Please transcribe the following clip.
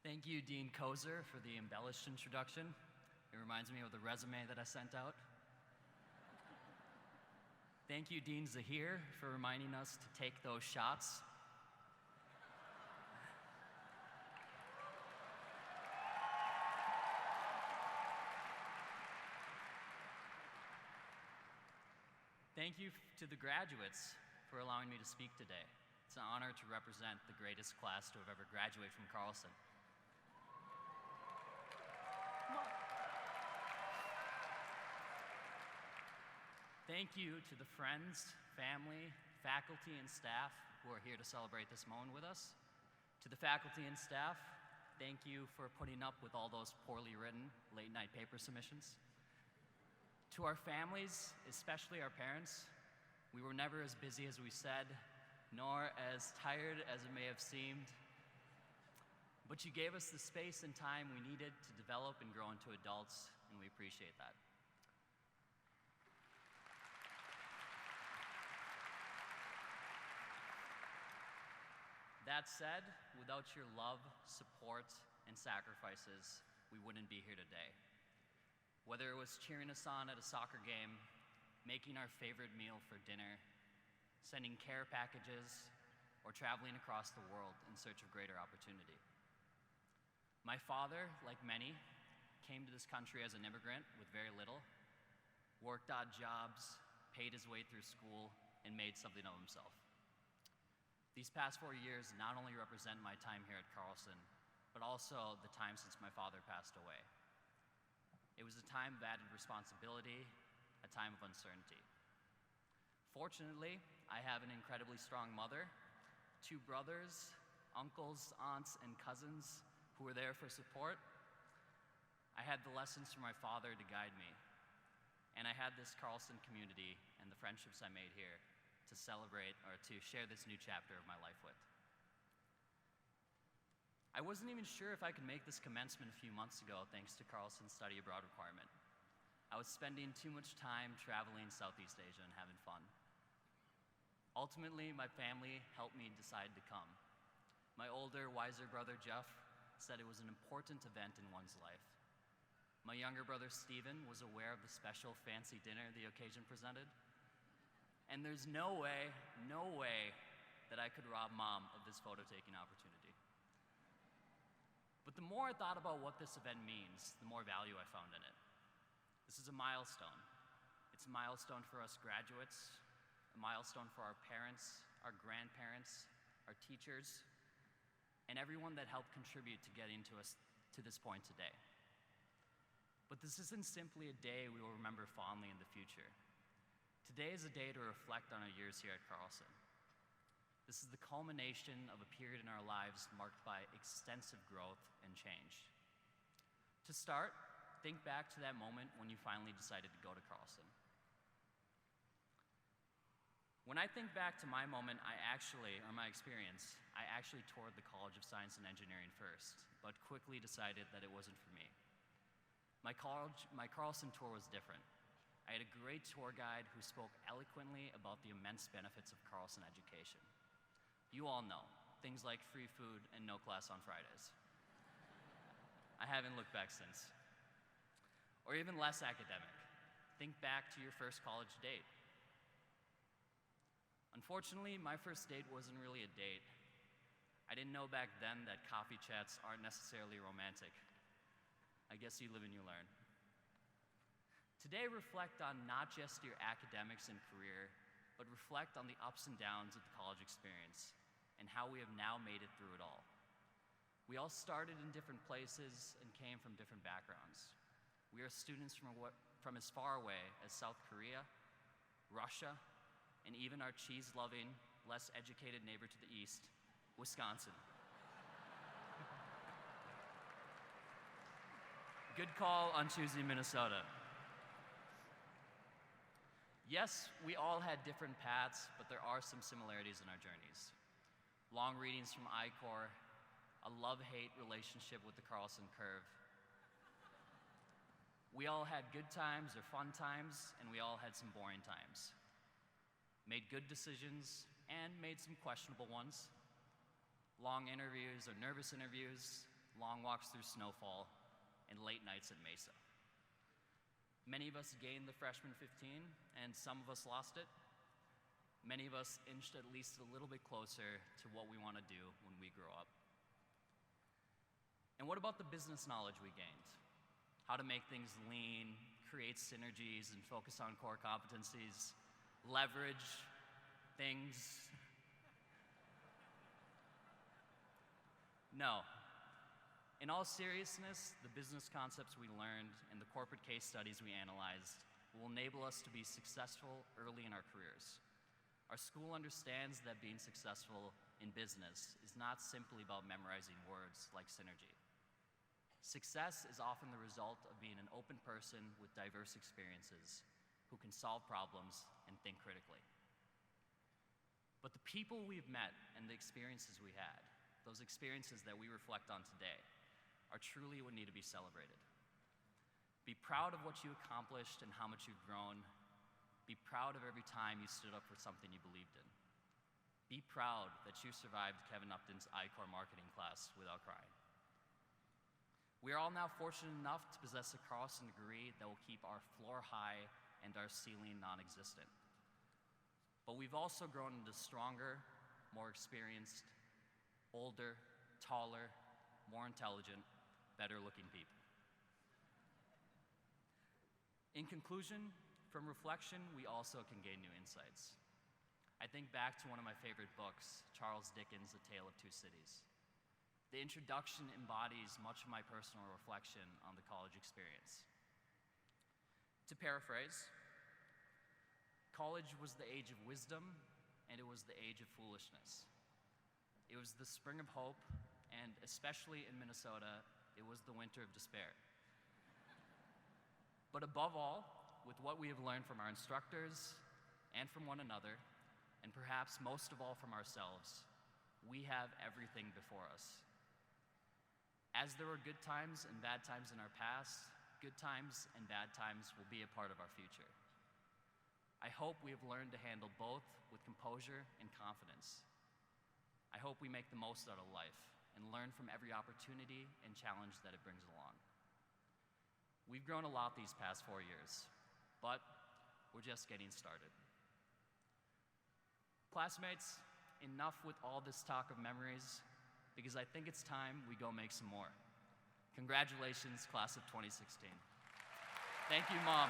Thank you, Dean Kozer, for the embellished introduction. It reminds me of the resume that I sent out. Thank you, Dean Zahir, for reminding us to take those shots. Thank you to the graduates for allowing me to speak today. It's an honor to represent the greatest class to have ever graduated from Carlson. Thank you to the friends, family, faculty, and staff who are here to celebrate this moment with us. To the faculty and staff, thank you for putting up with all those poorly written late-night paper submissions. To our families, especially our parents, we were never as busy as we said, nor as tired as it may have seemed, but you gave us the space and time we needed to develop and grow into adults, and we appreciate that. That said, without your love, support, and sacrifices, we wouldn't be here today. Whether it was cheering us on at a soccer game, making our favorite meal for dinner, sending care packages, or traveling across the world in search of greater opportunity. My father, like many, came to this country as an immigrant with very little, worked odd jobs, paid his way through school, and made something of himself. These past 4 years not only represent my time here at Carlson, but also the time since my father passed away. It was a time of added responsibility, a time of uncertainty. Fortunately, I have an incredibly strong mother, 2 brothers, uncles, aunts, and cousins who were there for support. I had the lessons from my father to guide me, and I had this Carlson community and the friendships I made here to celebrate or to share this new chapter of my life with. I wasn't even sure if I could make this commencement a few months ago thanks to Carlson's study abroad requirement. I was spending too much time traveling Southeast Asia and having fun. Ultimately, my family helped me decide to come. My older, wiser brother, Jeff, said it was an important event in one's life. My younger brother, Stephen, was aware of the special fancy dinner the occasion presented. And there's no way that I could rob Mom of this photo-taking opportunity. But the more I thought about what this event means, the more value I found in it. This is a milestone. It's a milestone for us graduates, a milestone for our parents, our grandparents, our teachers, and everyone that helped contribute to getting to us to this point today. But this isn't simply a day we will remember fondly in the future. Today is a day to reflect on our years here at Carlson. This is the culmination of a period in our lives marked by extensive growth and change. To start, think back to that moment when you finally decided to go to Carlson. When I think back to my moment, my experience, I actually toured the College of Science and Engineering first, but quickly decided that it wasn't for me. My Carlson tour was different. I had a great tour guide who spoke eloquently about the immense benefits of Carlson education. You all know, things like free food and no class on Fridays. I haven't looked back since. Or even less academic. Think back to your first college date. Unfortunately, my first date wasn't really a date. I didn't know back then that coffee chats aren't necessarily romantic. I guess you live and you learn. Today, reflect on not just your academics and career, but reflect on the ups and downs of the college experience and how we have now made it through it all. We all started in different places and came from different backgrounds. We are students from as far away as South Korea, Russia, and even our cheese-loving, less educated neighbor to the east, Wisconsin. Good call on choosing Minnesota. Yes, we all had different paths, but there are some similarities in our journeys. Long readings from I-Corps, a love-hate relationship with the Carlson curve. We all had good times or fun times, and we all had some boring times. Made good decisions and made some questionable ones. Long interviews or nervous interviews, long walks through snowfall, and late nights at Mesa. Many of us gained the freshman 15, and some of us lost it. Many of us inched at least a little bit closer to what we want to do when we grow up. And what about the business knowledge we gained? How to make things lean, create synergies, and focus on core competencies, leverage things. No. In all seriousness, the business concepts we learned and the corporate case studies we analyzed will enable us to be successful early in our careers. Our school understands that being successful in business is not simply about memorizing words like synergy. Success is often the result of being an open person with diverse experiences who can solve problems and think critically. But the people we've met and the experiences we had, those experiences that we reflect on today, are truly what need to be celebrated. Be proud of what you accomplished and how much you've grown. Be proud of every time you stood up for something you believed in. Be proud that you survived Kevin Upton's I-Core marketing class without crying. We are all now fortunate enough to possess a Carlson degree that will keep our floor high and our ceiling non-existent. But we've also grown into stronger, more experienced, older, taller, more intelligent, better-looking people. In conclusion, from reflection, we also can gain new insights. I think back to one of my favorite books, Charles Dickens' A Tale of Two Cities. The introduction embodies much of my personal reflection on the college experience. To paraphrase, college was the age of wisdom, and it was the age of foolishness. It was the spring of hope, and especially in Minnesota, it was the winter of despair. But above all, with what we have learned from our instructors and from one another, and perhaps most of all from ourselves, we have everything before us. As there were good times and bad times in our past, good times and bad times will be a part of our future. I hope we have learned to handle both with composure and confidence. I hope we make the most out of life and learn from every opportunity and challenge that it brings along. We've grown a lot these past 4 years, but we're just getting started. Classmates, enough with all this talk of memories, because I think it's time we go make some more. Congratulations, class of 2016. Thank you, Mom.